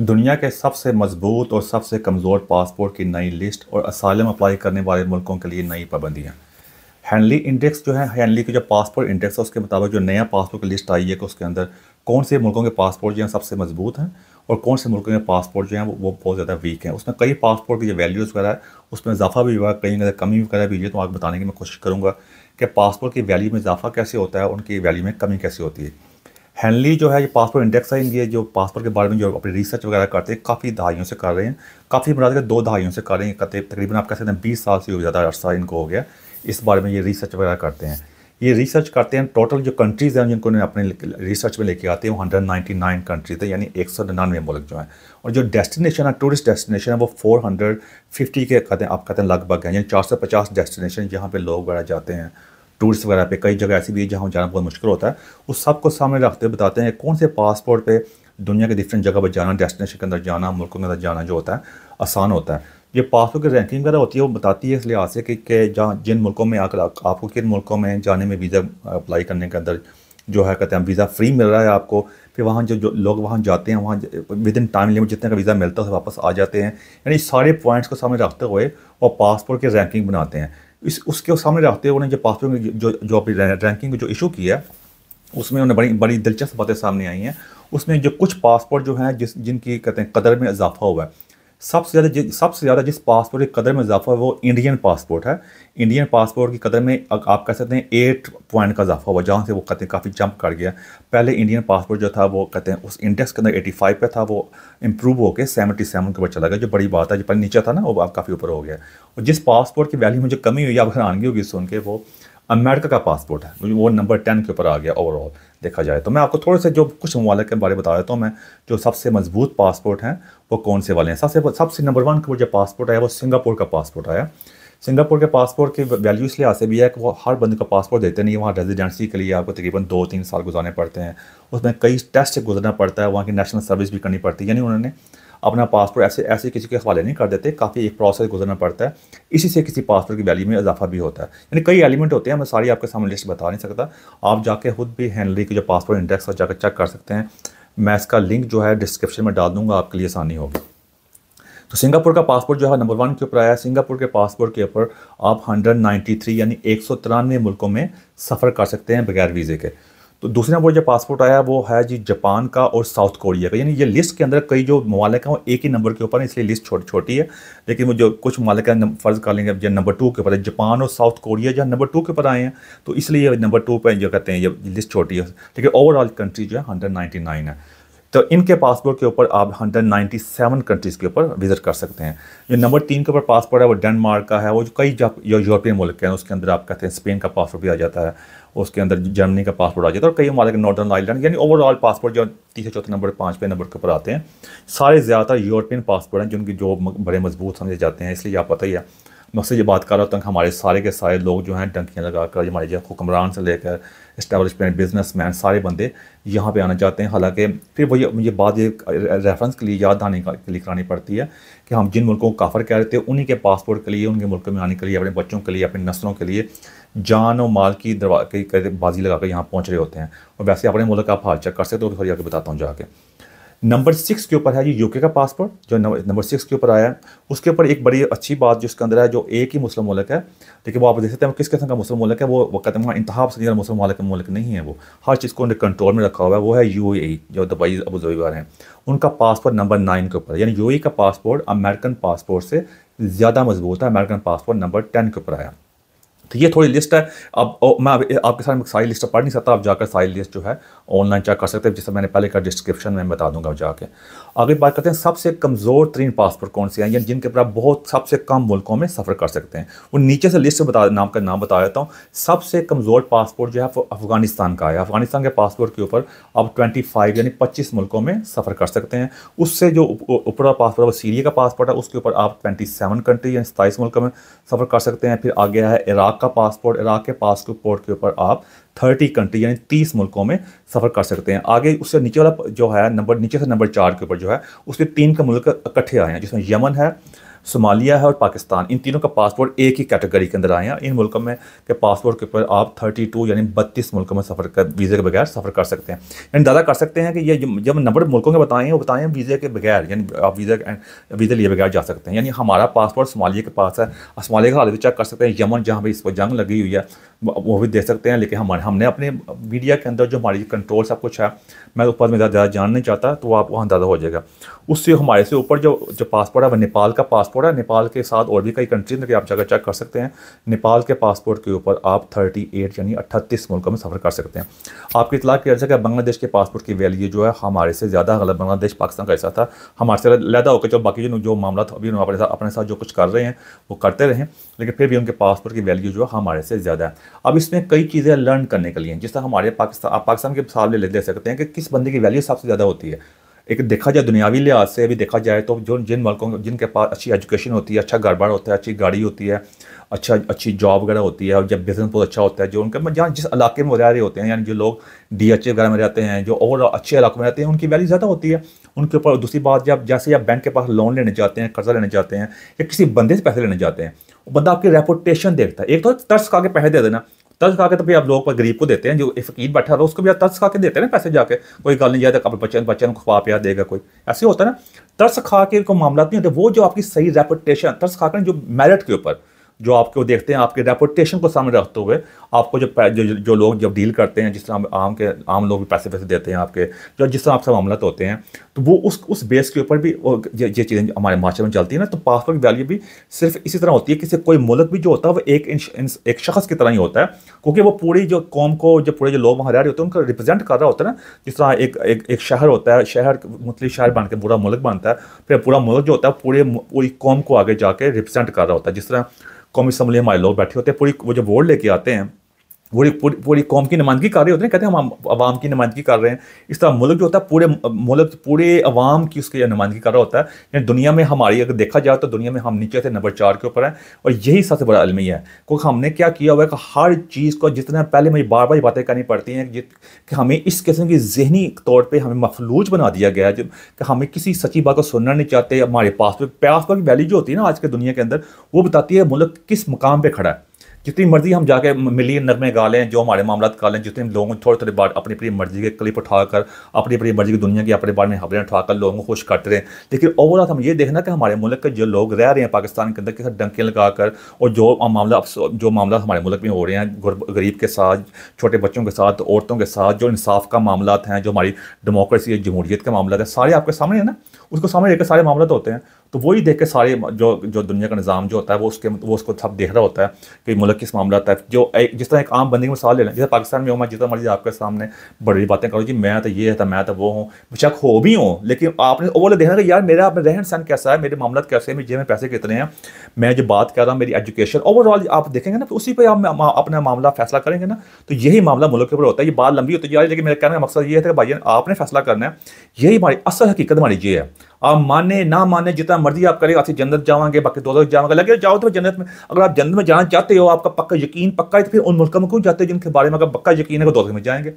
दुनिया के सबसे मजबूत और सबसे कमज़ोर पासपोर्ट की नई लिस्ट और असाइलम अप्लाई करने वाले मुल्कों के लिए नई पाबंदियाँ। हेनली इंडेक्स जो है, हेनली की जो पासपोर्ट इंडेक्स है उसके मुताबिक जो नया पासपोर्ट की लिस्ट आई है कि उसके अंदर कौन से मुल्कों के पासपोर्ट जो हैं सबसे मजबूत हैं और कौन से मुल्कों के पासपोर्ट जो हैं वो बहुत ज़्यादा वीक हैं। उसमें कई पासपोर्ट की जो वैल्यूज़ वगैरह है उसमें इजाफा भी हुआ है, कहीं कमी वगैरह भी हुई है। तो आपको बताने की मैं कोशिश करूँगा कि पासपोर्ट की वैल्यू में इजाफा कैसे होता है, उनकी वैल्यू में कमी कैसे होती है। हेनली जो है ये पासपोर्ट इंडेक्स है, ये जो पासपोर्ट के बारे में जो अपनी रिसर्च वगैरह करते हैं काफ़ी दहाइयों से कर रहे हैं, काफ़ी मुराद के 2 दहाइयों से कर रहे हैं, तकरीबन आप कह सकते हैं 20 साल से ज़्यादा अर्सा इनको हो गया इस बारे में ये रिसर्च वगैरह करते हैं। ये रिसर्च करते हैं, टोटल जो कंट्रीज़ हैं जिनको अपने रिसर्च में लेके आते हैं वो 199 कंट्रीज है, यानी 199 मुल्क जो हैं। और जो डेस्टिनेशन है, टूरिस्ट डेस्टिनेशन है, वो 450 के कहते हैं, आप कहते हैं लगभग हैं, यानी 450 डेस्टिनेशन जहाँ पे लोग वगैरह जाते हैं टूरिस्ट वगैरह पे। कई जगह ऐसी भी है जहाँ जाना बहुत मुश्किल होता है। उस सब को सामने रखते हुए बताते हैं कौन से पासपोर्ट पे दुनिया के डिफरेंट जगह पर जाना, डेस्टिनेशन के अंदर जाना, मुल्कों के अंदर जाना जो होता है आसान होता है। ये पासपोर्ट की रैंकिंग वगैरह होती है, वो बताती है इस लिहाज से कि जहाँ जिन मुल्कों में आकर आपको किन मुल्कों में जाने में वीज़ा अप्लाई करने के अंदर जो है कहते हैं वीज़ा फ्री मिल रहा है आपको। फिर वहाँ जो लोग वहाँ जाते हैं वहाँ विद इन टाइम लिमिट जितने का वीज़ा मिलता है उसे वापस आ जाते हैं। यानी सारे पॉइंट्स को सामने रखते हुए और पासपोर्ट की रैंकिंग बनाते हैं। इस उसके सामने रखते हुए उन्हें जो पासपोर्ट की जो अपनी रैंकिंग जो इशू की है उसमें उन्हें बड़ी बड़ी दिलचस्प बातें सामने आई हैं। उसमें जो कुछ पासपोर्ट जो हैं जिनकी कहते हैं कदर में इजाफा हुआ है, सबसे ज़्यादा जिस पासपोर्ट की कदर में इजाफा है वो इंडियन पासपोर्ट है। इंडियन पासपोर्ट की कदर में आप कह सकते हैं 8 पॉइंट का इजाफा हुआ, जहाँ से वो कहते हैं काफ़ी जंप कर गया। पहले इंडियन पासपोर्ट जो था वो कहते हैं उस इंडेक्स के अंदर 85 पे था, वो इम्प्रूव होकर 77 के ऊपर चला गया, जो बड़ी बात है। जो पहले नीचे था ना वो अब काफ़ी ऊपर हो गया। और जिस पासपोर्ट की वैल्यू में जो कमी हुई, आप हैरानगी होगी सुन के, वो अमेरिका का पासपोर्ट है, वो नंबर 10 के ऊपर आ गया ओवरऑल देखा जाए तो। मैं आपको थोड़े से जो कुछ ममालिक के बारे में बता देता हूँ मैं, जो सबसे मजबूत पासपोर्ट हैं वो कौन से वाले हैं। सबसे नंबर 1 का जो पासपोर्ट आया वो सिंगापुर का पासपोर्ट आया। सिंगापुर के पासपोर्ट की वैल्यू इस लिहाज से भी है कि वो हर बंदे का पासपोर्ट देते नहीं, वहाँ रेजिडेंसी के लिए आपको तकरीबन 2-3 साल गुजारने पड़ते हैं। उसमें कई टेस्ट से गुजरना पड़ता है, वहाँ की नेशनल सर्विस भी करनी पड़ती है। यानी उन्होंने अपना पासपोर्ट ऐसे ऐसे किसी के हवाले नहीं कर देते, काफ़ी एक प्रोसेस गुजरना पड़ता है। इसी से किसी पासपोर्ट की वैल्यू में इजाफा भी होता है। यानी कई एलिमेंट होते हैं, मैं सारी आपके सामने लिस्ट बता नहीं सकता। आप जाके खुद भी हेनली की जो पासपोर्ट इंडेक्स है जाकर चेक कर सकते हैं। मैं इसका लिंक जो है डिस्क्रिप्शन में डाल दूंगा, आपके लिए आसानी होगी। तो सिंगापुर का पासपोर्ट जो है नंबर 1 के ऊपर आया। सिंगापुर के पासपोर्ट के ऊपर आप 193 यानी 193 मुल्कों में सफ़र कर सकते हैं बगैर वीज़े के। तो दूसरे नंबर जो पासपोर्ट आया वो है जी जापान का और साउथ कोरिया का। यानी ये लिस्ट के अंदर कई जो ममालिक हैं वो एक ही नंबर के ऊपर है, इसलिए लिस्ट छोटी है। लेकिन वो जो कुछ ममालिक हैं फ़र्ज़ कर लेंगे जो नंबर 2 के ऊपर है, जापान और साउथ कोरिया जहाँ नंबर 2 के ऊपर आए हैं, तो इसलिए नंबर 2 पर जो कहते हैं ये लिस्ट छोटी है। लेकिन ओवरऑल कंट्री जो है 199 है। तो इनके पासपोर्ट के ऊपर आप 197 कंट्रीज़ के ऊपर विज़िट कर सकते हैं। जो नंबर 3 के ऊपर पासपोर्ट है वो डेनमार्क का है। वो जो कई यूरोपियन मुल्क हैं उसके अंदर आप कहते हैं स्पेन का पासपोर्ट भी आ जाता है, उसके अंदर जर्मनी का पासपोर्ट आ जाता है, और कई हमारे नॉर्दर्न आइलैंड। यानी ओवरऑल पासपोर्ट जो 3 नंबर 5 नंबर के ऊपर आते हैं, सारे ज़्यादातर यूरोपियन पासपोर्ट हैं जिनकी जो बड़े मजबूत समझे जाते हैं। इसलिए आप पता ही है, मैं उससे ये बात कर रहा हूँ कि हमारे सारे के सारे लोग जो हैं डंकियाँ लगा कर, हमारे जो हुक्मरान से लेकर इस्टेब्लिशमेंट बिजनेसमैन सारे बंदे यहाँ पे आना चाहते हैं। हालांकि फिर वो ये बात ये रेफरेंस के लिए याद आने के लिए करानी पड़ती है कि हम जिन मुल्कों को काफर कह रहे थे उन्हीं के पासपोर्ट के लिए, उनके मुल्क में आने के लिए, अपने बच्चों के लिए, अपनी नस्लों के लिए जान और माल की बाजी लगा कर यहाँ पहुँच रहे होते हैं। और वैसे अपने मुल्क का आप हाल चेक कर सकते हो, तो थोड़ी आगे बताता हूँ जाके। नंबर 6 के ऊपर है ये यूके का पासपोर्ट, जो नंबर 6 के ऊपर आया है। उसके ऊपर एक बड़ी अच्छी बात जिसके अंदर है, जो एक ही मुस्लिम मुल्क है, लेकिन वो आप देख सकते हैं किस किस्म का मुस्लिम मुल्क है। वो कहते हैं वहाँ इंतहा पसंदीदा मुस्लिम मुल्क नहीं है, वो हर चीज़ को कंट्रोल में रखा हुआ है। वो है यूएई, जो दुबई अबू धाबी वाले हैं। उनका पासपोर्ट नंबर 9 के ऊपर, यानी यूएई का पासपोर्ट अमेरिकन पासपोर्ट से ज़्यादा मजबूत है। अमेरिकन पासपोर्ट नंबर 10 के ऊपर आया। तो ये थोड़ी लिस्ट है। अब मैं आपके साथ सारी लिस्ट पढ़ नहीं सकता, आप जाकर सारी लिस्ट जो है ऑनलाइन चेक कर सकते हैं, जिससे मैंने पहले का डिस्क्रिप्शन में बता दूंगा जाके। आगे बात करते हैं सबसे कमज़ोर तरीन पासपोर्ट कौन से हैं, यानी जिनके ऊपर आप बहुत सबसे कम मुल्कों में सफ़र कर सकते हैं। वो नीचे से लिस्ट नाम बता देता हूँ। सबसे कमज़ोर पासपोर्ट जो है वो अफ़गानिस्तान का है। अफ़गानिस्तान के पासपोर्ट के ऊपर आप 25 यानी 25 मुल्कों में सफ़र कर सकते हैं। उससे जो ऊपर पासपोर्ट है वो सीरिया का पासपोर्ट है, उसके ऊपर आप 27 कंट्री यानी 27 मुल्कों में सफ़र कर सकते हैं। फिर आगे है इराक का पासपोर्ट, इराक के पासपोर्ट के ऊपर आप 30 कंट्री यानी 30 मुल्कों में सफ़र कर सकते हैं। आगे उससे नीचे वाला जो है नीचे से नंबर 4 के ऊपर जो है उसमें 3 का मुल्क इकट्ठे आए हैं, जिसमें यमन है, सोमालिया है और पाकिस्तान, इन तीनों का पासपोर्ट एक ही कैटेगरी के अंदर आए हैं। इन मुल्कों में के पासपोर्ट के ऊपर आप 32 यानी 32 मुल्कों में सफ़र कर वीज़े के बगैर सफ़र कर सकते हैं। यानी दावा कर सकते हैं कि ये जब नंबर मुल्कों के बताएं वो बताएं वीज़े के बगैर, यानी आप वीज़े लिए बगैर जा सकते हैं। यानी हमारा पासपोर्ट सोमालिया के पास है, सोमालिया का हालत भी चेक कर सकते हैं, यमन जहाँ पर इस पर जंग लगी हुई है वो भी देख सकते हैं। लेकिन हमने अपने मीडिया के अंदर जो हमारी कंट्रोल सब कुछ है, मैं ऊपर में ज़्यादा जान नहीं चाहता, तो आपको अंदाज़ा हो जाएगा। उससे हमारे से ऊपर जो पासपोर्ट है वो नेपाल का पासपोर्ट है। नेपाल के साथ और भी कई कंट्रीज में आप जाकर चेक कर सकते हैं। नेपाल के पासपोर्ट के ऊपर आप 38 यानी 38 मुल्कों में सफ़र कर सकते हैं। आपकी इतला किया जाए कि बांग्लादेश के पासपोर्ट की वैल्यू जो है हमारे से ज़्यादा, अगर बांग्लादेश पाकिस्तान का ऐसा था, हमारे से लहदा होकर जो बाकी जो मामला अभी अपने साथ जो कुछ कर रहे हैं वो करते रहें, लेकिन फिर भी उनके पासपोर्ट की वैल्यू जो है हमारे से ज़्यादा है। अब इसमें कई चीज़ें लर्न करने के लिए, जिस तरह हमारे पाकिस्तान के मिसाल ले सकते हैं कि किस बंदे की वैल्यू सबसे ज़्यादा होती है। एक देखा जाए दुनियावी लिहाज से भी देखा जाए तो जिन मुल्कों जिनके पास अच्छी एजुकेशन होती है, अच्छा घर बार होता है, अच्छी गाड़ी होती है, अच्छी जॉब वगैरह होती है, और जब बिजनेस बहुत अच्छा होता है, जो उनके जहाँ जिस इलाके में वो रह रहे होते हैं, यानी जो लोग DHA वगैरह में रहते हैं, जो और अच्छे इलाकों में रहते हैं, उनकी वैल्यू ज़्यादा होती है उनके ऊपर। दूसरी बात, जब जैसे आप बैंक के पास लोन लेने जाते हैं, कर्जा लेने जाते हैं, या किसी बंदे से पैसे लेने जाते हैं, वो बंदा आपकी रेपुटेशन देखता है। एक तो तरस खा के पैसे दे देना, तरस खा के तो फिर आप लोग पर गरीब को देते हैं, जो फकीर बैठा रहा उसको भी आप तरस खा के देते हैं ना पैसे जाके, कोई गल नहीं जाए तो बच्चे को खवा पिया देगा कोई, ऐसे होता है ना। तरस खा के कोई मामला नहीं होते, वो जो आपकी सही रेपुटेशन, तरस खा कर जो मेरिट के ऊपर जो आपको देखते हैं, आपके रेपुटेशन को सामने रखते हुए आपको जो लोग जब डील करते हैं, जिस तरह आम लोग भी पैसे देते हैं आपके, जो जिस तरह आपसे मामला होते हैं, तो वो उस बेस के ऊपर भी ये चीज़ें हमारे माशरे में चलती है ना। तो पासपोर्ट की वैल्यू भी सिर्फ इसी तरह होती है कि कोई मुल्क भी जो होता है वो एक शख्स की तरह ही होता है, क्योंकि वो पूरी जो कौम को, जो पूरे जो लोग वहाँ रह रहे होते हैं, उनको रिप्रेजेंट कर रहा होता है ना। जिस तरह एक शहर होता है, शहर मुख्तलिफ शहर बन के पूरा मुल्क बनता है, फिर पूरा मुल्क जो होता है पूरी कौम को आगे जाके रिप्रेजेंट कर रहा होता है। जिस तरह कौमी असम्बली हमारे लोग बैठे होते हैं, पूरी वो जो वोट लेके आते हैं, पूरी कौम की नुमाइंदगी कर रहे होते हैं, कहते हैं हम आवाम की नुमाइंदगी कर रहे हैं। इस तरह मुल्क जो होता है पूरे अवाम की उसकी नुमाइंदगी कर रहा होता है। यानी दुनिया में हमारी अगर देखा जाए तो दुनिया में हम नीचे से नंबर 4 के ऊपर हैं, और यही सबसे बड़ा अलमिया है। क्योंकि हमने क्या किया हुआ है कि हर चीज़ को, जितना पहले मुझे बार बार बातें करनी पड़ती हैं कि हमें इस किस्म की जहनी तौर पर हमें मफलूज बना दिया गया है, कि हमें किसी सच्ची बात को सुनना नहीं चाहते। हमारे पासपोर्ट की वैल्यू जो होती है ना आज के दुनिया के अंदर, वो बताती है मुल्क किस मुकाम पर खड़ा है। जितनी मर्जी हम जाके मिलियन नगमे गा लें, जो हमारे मामला कर लें, जितने लोगों थोड़ी बार अपनी मर्जी के क्लिप उठाकर, अपनी मर्जी की दुनिया की अपने बारे में खबरें उठाकर लोगों को खुश करते रहें। लेकिन ओवरऑल हम ये देखना कि हमारे मुल्क के जो लोग रह रहे हैं पाकिस्तान के अंदर, के साथ डंके लगाकर, और जो मामला हमारे मुल्क में हो रहे हैं गरीब के साथ, छोटे बच्चों के साथ, औरतों के साथ, जो इंसाफ का मामला हैं, जो हमारी डेमोक्रेसी जमहूरियत के मामला है, सारे आपके सामने है ना। उसको सामने लेकर सारे मामला होते हैं, तो वही देख के सारे जो दुनिया का निज़ाम जो होता है वो उसको सब देख रहा होता है कि मुल्क किस मामला है। जिस तरह एक आम बंदे की मिसाल ले लें, जैसे पाकिस्तान में हो, मैं जितना मर्जी आपके सामने बड़ी बातें करो जी, मैं तो ये था, मैं तो वो हूँ, बेशक हो भी हूँ, लेकिन आपने ओवरऑल देखना कि यार मेरा रहन सहन कैसा है, मेरे मामला कैसे हैं, मेरे जेब में पैसे कितने हैं, मैं जो बात कर रहा हूँ, मेरी एजुकेशन, ओवरऑल आप देखेंगे ना, तो उसी पर आप अपना मामला फैसला करेंगे ना। तो यही मामला मुल्क के ऊपर होता है। ये बात लंबी होती जा रही है, लेकिन मेरा कहने का मकसद ये है कि भाई आपने फैसला करना है। यही हमारी असल हकीकत हमारी ये है। आप माने ना माने, जितना मर्जी आप करें, आपसे जन्नत जाओगे, बाकी दो जाओगे, लगे जाओ तो जन्नत में। अगर आप जन्नत में जाना चाहते हो, आपका पक्का यकीन पक्का है, तो फिर उन मुल्कों में क्यों जाते हो जिनके बारे में अगर पक्का यकीन है कि दो में जाएंगे।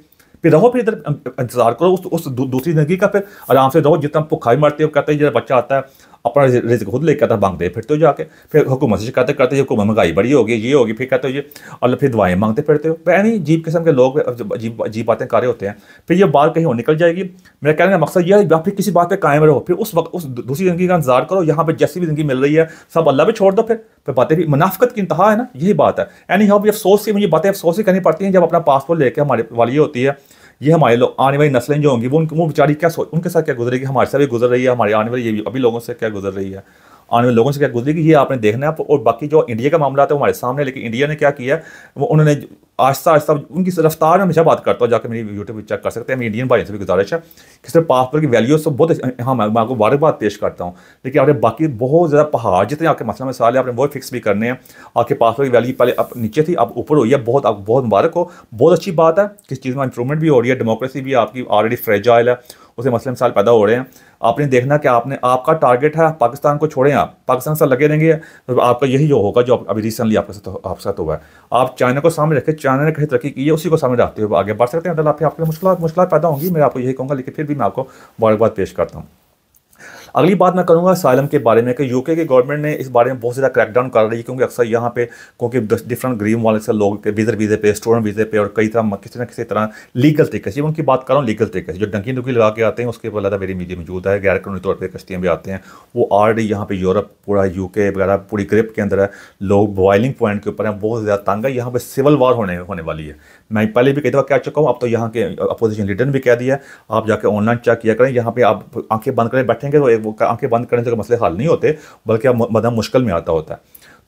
फिर रहो, फिर इधर इंतजार करो उस दूसरी जिंदगी का, फिर आराम से रहो। जितना भुखा ही मरते हो, कहते हैं जब बच्चा आता है अपना रिज़्क़ खुद लेकर आता, मांगते फिरते हो जाके, फिर हुकूमत से शिकायत करते, हुकूमत महंगाई बड़ी होगी, ये होगी, फिर कहते हो ये, और फिर दुआएं मांगते फिरते हो। यानी अजीब किस्म के लोग अजीब बातें कर रहे होते हैं। फिर ये बात कहीं और निकल जाएगी। मेरा कहने का मकसद यह है, या फिर किसी बात पर कायम रहो, फिर उस वक्त उस दूसरी ज़िंदगी का इंतजार करो। यहाँ पर जैसी भी ज़िंदगी मिल रही है सब अल्लाह पे छोड़ दो, फिर बातें भी मुनाफिकत की इंतहा है ना, यही बात है। यानी हम अफसोस से मुझे बातें अफसोस ही करनी पड़ती हैं जब अपना पासपोर्ट लेकर हमारे वाली होती है। ये हमारे लोग, आने वाली नस्लें जो होंगी, वो बेचारी क्या उनके साथ क्या गुजरेगी, हमारे साथ भी गुजर रही है, हमारे आने वाली ये अभी लोगों से क्या गुजर रही है, आने वाले लोगों से क्या गुजरेगी, ये आपने देखना है। और बाकी जो इंडिया का मामला था वो हमारे सामने, लेकिन इंडिया ने क्या किया, वो उन्होंने आहिस्ता आहिस्ता उनकी रफ्तार में हमेशा बात करता हूँ, जाकर मेरी यूट्यूब पर चेक कर सकते हैं। मेरी इंडियन भाइयों से भी गुजारिश है कि सिर्फ पासपोर्ट की वैल्यू से बहुत, हाँ मैं आपको बार बार पेश करता हूँ, लेकिन आपने बाकी बहुत ज़्यादा पहाड़ जितने आपके मसला मसाले हैं आपने वो फिक्स भी करने हैं। आपके पासपोर्ट की वैल्यू पहले आप नीचे थी, आप ऊपर हुई है, बहुत मुबारक हो, बहुत अच्छी बात है। किस चीज़ में इंप्रूवमेंट भी हो रही है, डेमोक्रेसी भी आपकी ऑलरेडी फ्रेजाइल है, उसे मसले मसाइल पैदा हो रहे हैं। आपने देखना कि आपका टारगेट है पाकिस्तान को छोड़ें, आप पाकिस्तान से लगे रहेंगे, तो आपका यही जो होगा जो अभी रिसेंटली आपके साथ हुआ है। आप चाइना को सामने रखें, चाइना ने कहीं तरक्की की है, उसी को सामने रखते हुए आगे बढ़ सकते हैं। अगर आपके मुश्किल पैदा होंगी, मैं आपको यही कहूँगा, लेकिन फिर भी मैं आपको बार बार पेश करता हूँ। अगली बात मैं करूँगा असाइलम के बारे में कि यूके की गवर्नमेंट ने इस बारे में बहुत ज़्यादा क्रैकडाउन कर रही है, क्योंकि अक्सर यहाँ पे क्योंकि डिफरेंट ग्रीन वाले से लोग के वीज़े पे, स्टूडेंट वीज़े पे और कई तरह किसी न किसी तरह लीगल तरीके से, उनकी बात कर रहा हूँ लीगल तरीके से, जो डंकी डुकी लगा के आते हैं उसके ऊपर मेरी मीडिया मौजूद है, गैर कानूनी तौर पर कश्तियाँ भी आते हैं, वो ऑलरेडी यहाँ पे यूरोप पूरा यूके वगैरह पूरी ग्रिप के अंदर है, लोग बॉइलिंग पॉइंट के ऊपर हैं, बहुत ज़्यादा तंग है, यहाँ पे सिविल वार होने वाली है। मैं पहले भी कई दफ़ा कह चुका हूँ, अब तो यहाँ के अपोजिशन लीडर ने भी कह दिया, आप जाके ऑनलाइन चेक किया करें, यहाँ पे आप आंखें बंद करें बैठेंगे तो आंखें बंद करने से मसले हल नहीं होते, बल्कि आप मदद मुश्किल में आता है।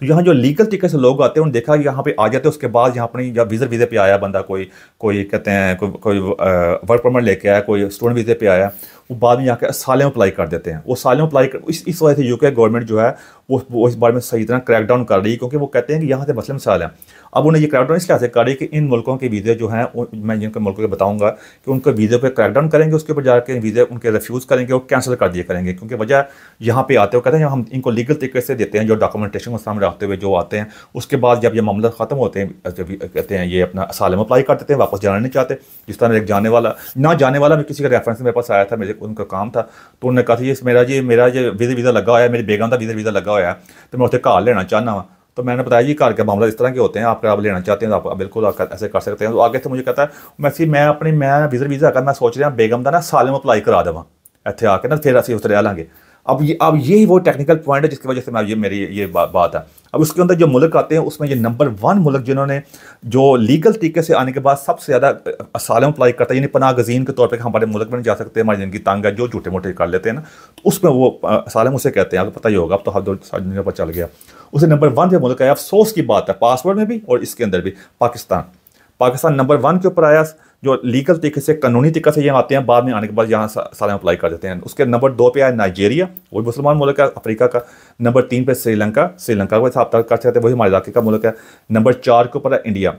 तो यहाँ जो लीगल तरीके से लोग आते हैं, उन्होंने देखा यहाँ पे आ जाते हैं, उसके बाद यहाँ अपनी जब वीज़े पे आया बंदा, कोई कहते हैं कोई वर्क परमिट लेके आया, कोई स्टूडेंट वीज़े पे आया, वो बाद में यहाँ के असाइलम अप्लाई कर देते हैं। वो असाइलम अप्लाई कर इस वजह से यूके गवर्नमेंट जो है वो इस बारे में सही तरह क्रैकडाउन कर रही है, क्योंकि वो कहते हैं कि यहाँ से मसले मसाइल हैं। अब उन्हें ये क्रैकडाउन इसलिए से कर रही है कि इन मुल्कों के वीज़े जो हैं, मैं जिनके मुल्कों के बताऊँगा कि उनके वीज़े पर क्रैकडाउन करेंगे, उसके ऊपर जाकर वीज़े उनके रिफ्यूज़ करेंगे और कैंसिल कर दिया करेंगे, क्योंकि वजह यहाँ पे आते हो कहते हैं हम इनको लीगल तरीके से देते हैं, जो डॉक्यूमेंटेशन को सामने रखते हुए जो आते हैं, उसके बाद जब ये मामला ख़त्म होते हैं कहते हैं ये अपना असाइलम अप्लाई कर देते हैं, वापस जाना नहीं चाहते। जिस तरह एक जाने वाला भी किसी का रेफरेंस मेरे पास आया था, मेरे उनका काम था, तो उन्होंने कहा था मेरा वीज़ा लगा हुआ है, मेरी बेगम का वीज़ा लगा हुआ है, तो मैं उससे घर लेना चाहना वा। तो मैंने बताया जी घर के मामला इस तरह के होते हैं, आप लेना चाहते हैं तो आप बिल्कुल ऐसे कर सकते हैं। तो आगे से मुझे कहता है मैं वीज़ा मैं सोच रहा बेगम का ना असाइलम अप्लाई करा देवां इत्थे आके ना, फिर असीं उत्थे रह लांगे। अब यही वो टेक्निकल पॉइंट है जिसकी वजह से मैं मेरी बात है। अब उसके अंदर जो मुल्क आते हैं उसमें ये नंबर 1 मुल्क जिन्होंने जो लीगल तरीके से आने के बाद सबसे ज़्यादा असाइलम अप्लाई करता है, यानी पनाह गज़ीन के तौर पे हमारे मुल्क में नहीं जा सकते, हमारी ज़िंदगी तंग है, जो झूठे मोटे कर लेते हैं ना, तो उसमें वो असाइलम उसे कहते हैं, आपको पता ही होगा, अब तो हर दुनिया पर चल गया। उसे नंबर 1 पे मुल्क है। अफसोस की बात है पासवर्ड में भी और इसके अंदर भी पाकिस्तान नंबर 1 के ऊपर आया, जो लीगल तरीके से कानूनी तरीके से यहाँ आते हैं, बाद में आने के बाद यहाँ असाइलम अप्लाई कर देते हैं। उसके नंबर 2 पे आया नाइजीरिया, वो मुसलमान मुल्क है अफ्रीका का। नंबर 3 पे श्रीलंका को हिसाब कर सकते हैं, वही हमारे इलाके का मुल्क है। नंबर 4 के ऊपर है इंडिया।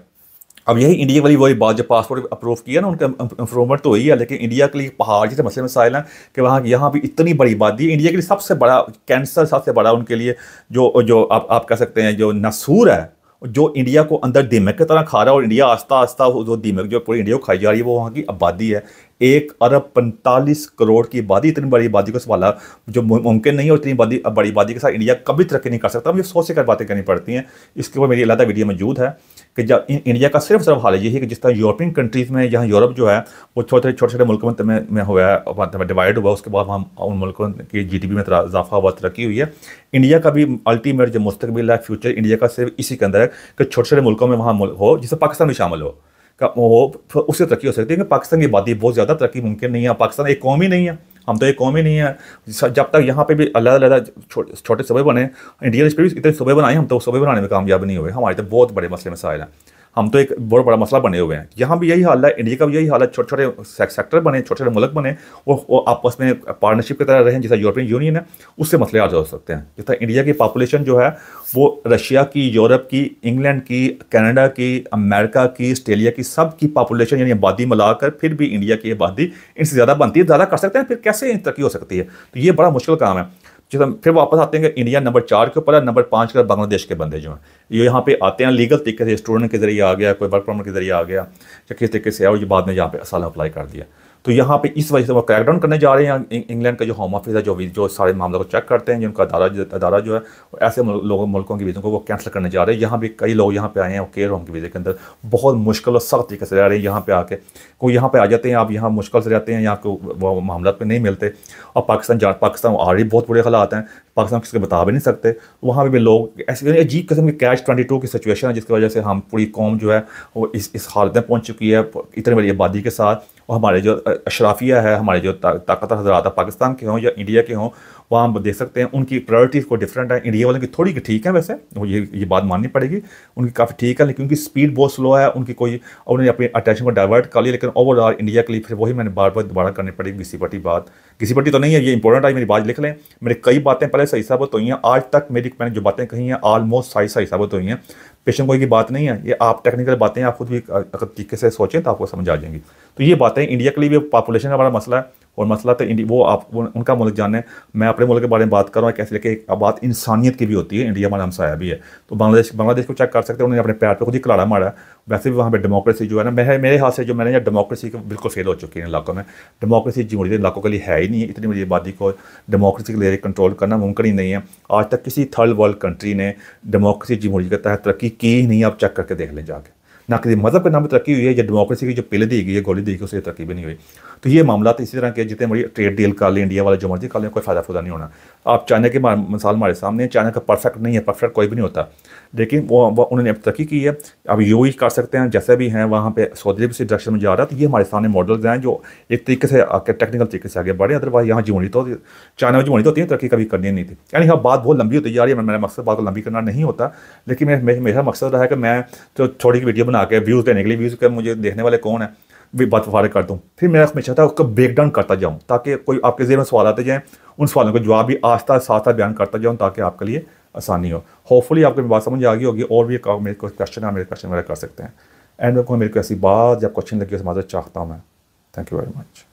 अब यही इंडिया वाली वही बात, जब पासपोर्ट अप्रूव किया ना, उनका इम्प्रूवमेंट तो हुई है, लेकिन इंडिया के लिए पहाड़ जैसे मसले मसाइल हैं कि यहाँ भी इतनी बड़ी आबादी है। इंडिया के लिए सबसे बड़ा कैंसर, सबसे बड़ा उनके लिए जो आप कह सकते हैं जो नसूर है, जो इंडिया को अंदर दीमक की तरह खा रहा है, और इंडिया आस्ता आस्ता जो दीमक जो पूरी इंडिया को खाई जा रही है, वो वहाँ की आबादी है। 1 अरब 45 करोड़ की आबादी, इतनी बड़ी आबादी को संभाला जो मुमकिन नहीं है, और इतनी बड़ी आबादी के साथ इंडिया कभी तरक्की नहीं कर सकता। मुझे सोच कर बातें करनी पड़ती हैं। इसके ऊपर मेरी अलग वीडियो मौजूद है कि जब इंडिया का सिर्फ हाल यही है कि जिस तरह यूरोपियन कंट्रीज़ में, जहाँ यूरोप जो है वो छोटे मुल्कों में हुआ है, डिवाइड हुआ, उसके बाद हम उन मुल्कों की GDP में इजाफा हुआ, तरक्की हुई है। इंडिया का भी अल्टीमेट जो मुस्तकबिल है, फ्यूचर इंडिया का सिर्फ इसी के अंदर है कि छोटे मुल्कों में वहाँ हो, जिससे पाकिस्तान भी शामिल हो, वो उससे तरक्की हो सकती है। कि पाकिस्तान की आबादी बहुत ज़्यादा, तरक्की मुमकिन नहीं है। पाकिस्तान एक कौम ही नहीं है, हम तो एक कौम ही नहीं है। जब तक यहाँ पे भी अलग छोटे सूबे बने, इंडिया पे भी इतने सूबे बनाए, हम तो सूबे बनाने में कामयाब नहीं हुए। हमारे तो बहुत बड़े मसले मसाइल हैं, हम तो एक बहुत बड़ा मसला बने हुए हैं। यहाँ भी यही हाल है, इंडिया का भी यही हाल है। छोटे छोटे सेक्टर बने, छोटे छोटे मुल्क बने, वो आपस में पार्टनरशिप की तरह रहें, जैसा यूरोपियन यूनियन है, उससे मसले हल हो सकते हैं। जिस तरह इंडिया की पॉपुलेशन जो है वो रशिया की, यूरोप की, इंग्लैंड की, कनाडा की, अमेरिका की, ऑस्ट्रेलिया की, सब की पॉपुलेशन यानी आबादी मिलाकर फिर भी इंडिया की आबादी इनसे ज़्यादा बनती है। ज़्यादा कर सकते हैं, फिर कैसे तरक्की हो सकती है? तो ये बड़ा मुश्किल काम है। फिर वापस आते हैं कि इंडिया नंबर 4 के ऊपर है। नंबर 5 का बांग्लादेश के बंदे जो हैं, ये यहाँ पे आते हैं लीगल तरीके से, स्टूडेंट के जरिए आ गया, कोई वर्क परमिट के जरिए आ गया, या किस तरीके से आया, और ये बाद में यहाँ पे असाइलम अप्लाई कर दिया। तो यहाँ पे इस वजह से वो क्रैकडाउन करने जा रहे हैं। इंग्लैंड का जो होम ऑफिस है, जो सारे मामलों को चेक करते हैं, जिनका अदारा जो है, ऐसे मुल्कों के वीज़ों को वो कैंसिल करने जा रहे हैं। यहाँ भी कई लोग यहाँ पे आए हैं, वो केयर होम के वीज़े के अंदर बहुत मुश्किल और सख्त तरीके से रह रहे हैं। यहाँ पे आके कोई यहाँ पे आ जाते हैं, आप यहाँ मुश्किल से रहते हैं, यहाँ को वो मामला पे नहीं मिलते, और पाकिस्तान ऑलरेडी बहुत बुरे हालात हैं, पाकिस्तान किसी को बता भी नहीं सकते। वहाँ पे भी लोग ऐसे अजीब किस्म की कैच 22 की सिचुएशन है, जिसकी वजह से हम पूरी कौम जो है वो इस हालत में पहुँच चुकी है, इतनी बड़ी आबादी के साथ। और हमारे जो अशराफिया है, हमारे जो ताकतवर हज़रात पाकिस्तान के हों या इंडिया के हों, वहाँ हम देख सकते हैं उनकी प्रायोरिटीज़ को डिफरेंट है। इंडिया वालों की थोड़ी की ठीक है, वैसे वो ये बात माननी पड़ेगी, उनकी काफ़ी ठीक है, लेकिन उनकी स्पीड बहुत स्लो है, उन्होंने अपनी अटेंशन को डाइवर्ट कर लिया। लेकिन ओवरऑल इंडिया के लिए फिर वही मैंने बार बार दोबारा करनी पड़ेगी घिसी पट्टी तो नहीं है, ये इंपॉर्टेंट है, मेरी बात लिख लें। मेरी कई बातें पहले सही साबित हुई हैं, आज तक मैंने जो बातें कही हैं ऑलमोस्ट सही साबित हुई हैं। पेशन गोई की बात नहीं है, ये आप टेक्निकल बातें आप खुद भी अगर तरीके से सोचें तो आपको समझ आ जाएंगी। तो ये बातें इंडिया के लिए भी पॉपुलेशन का बड़ा मसला है, और मसला तो वो उनका मुल्क जाने, मैं अपने मुल्क के बारे में बात कर रहा हूँ कैसे, लेकिन एक बात इंसानियत की भी होती है। इंडिया हमारा हमसाया भी है, तो बांग्लादेश को चेक कर सकते हैं, उन्होंने अपने पैर पर खुद ही कलाड़ा मारा है। वैसे भी वहाँ पे डेमोक्रेसी जो है ना, मेरे हाथ से जो मैंने यहाँ डेमोक्रेसी बिल्कुल फेल हो चुकी है इलाकों में। डेमोक्रेसी जमहूरियत इलाकों के लिए है ही नहीं है। इतनी बड़ी आबादी को डेमोक्रेसी के लिए कंट्रोल करना मुमकिन ही नहीं है। आज तक किसी थर्ड वर्ल्ड कंट्री ने डेमोक्रेसी जमहूरियत के तहत तरक्की की ही नहीं है। आप चेक करके देख लें जाके, ना किसी मज़हब के नाम पर तरक्की हुई है, या डेमोक्रेसी की जो पिल दी गई है, गोली दी गई, उससे तरक्की भी नहीं हुई। तो ये मामला तो इसी तरह के जितने बड़ी ट्रेड डील कर ले इंडिया वाले जो मर्जी कर लें, कोई फ़ायदा नहीं होना। आप चाइना की मिसाल हमारे सामने, चाइना का परफेक्ट नहीं है, परफेक्ट कोई भी नहीं होता, लेकिन वो उन्होंने अब तरक्की की है। अब यू ही कर सकते हैं, जैसे भी हैं वहाँ पे सऊदी अरब से डायरेक्शन में जा रहा है। तो ये हमारे सामने मॉडल्स हैं जो एक तरीके से टेक्निकल तरीके से आगे बढ़े। अदरवाइज यहाँ जमहूरियत तो चाइना में जमहूरियत होती है, तरक्की कभी करनी नहीं थी। यानी हाँ, बात बहुत लंबी होती जा रही है। मेरा मकसद बात को लंबी करना नहीं होता, लेकिन मेरा मकसद रहा है कि मैं तो थोड़ी वीडियो बना के व्यूज़ देने के लिए, व्यूज़ के मुझे देखने वाले कौन है भी बात फारिग कर दूँ, फिर मेरा हमेशा था उसका ब्रेक डाउन करता जाऊँ, ताकि कोई आपके ज़हन में सवाल आते जाएँ, उन सवालों का जवाब भी आस्ता साथ बयान करता जाऊँ, ताकि आपके लिए आसानी हो। होपफुली आपको बात समझ आ गई होगी। और भी मेरे को क्वेश्चन है, मेरे क्वेश्चन वगैरह कर सकते हैं। एंड में मेरे को ऐसी बात जब क्वेश्चन लगी उस माजरत चाहता हूँ मैं। Thank you very much.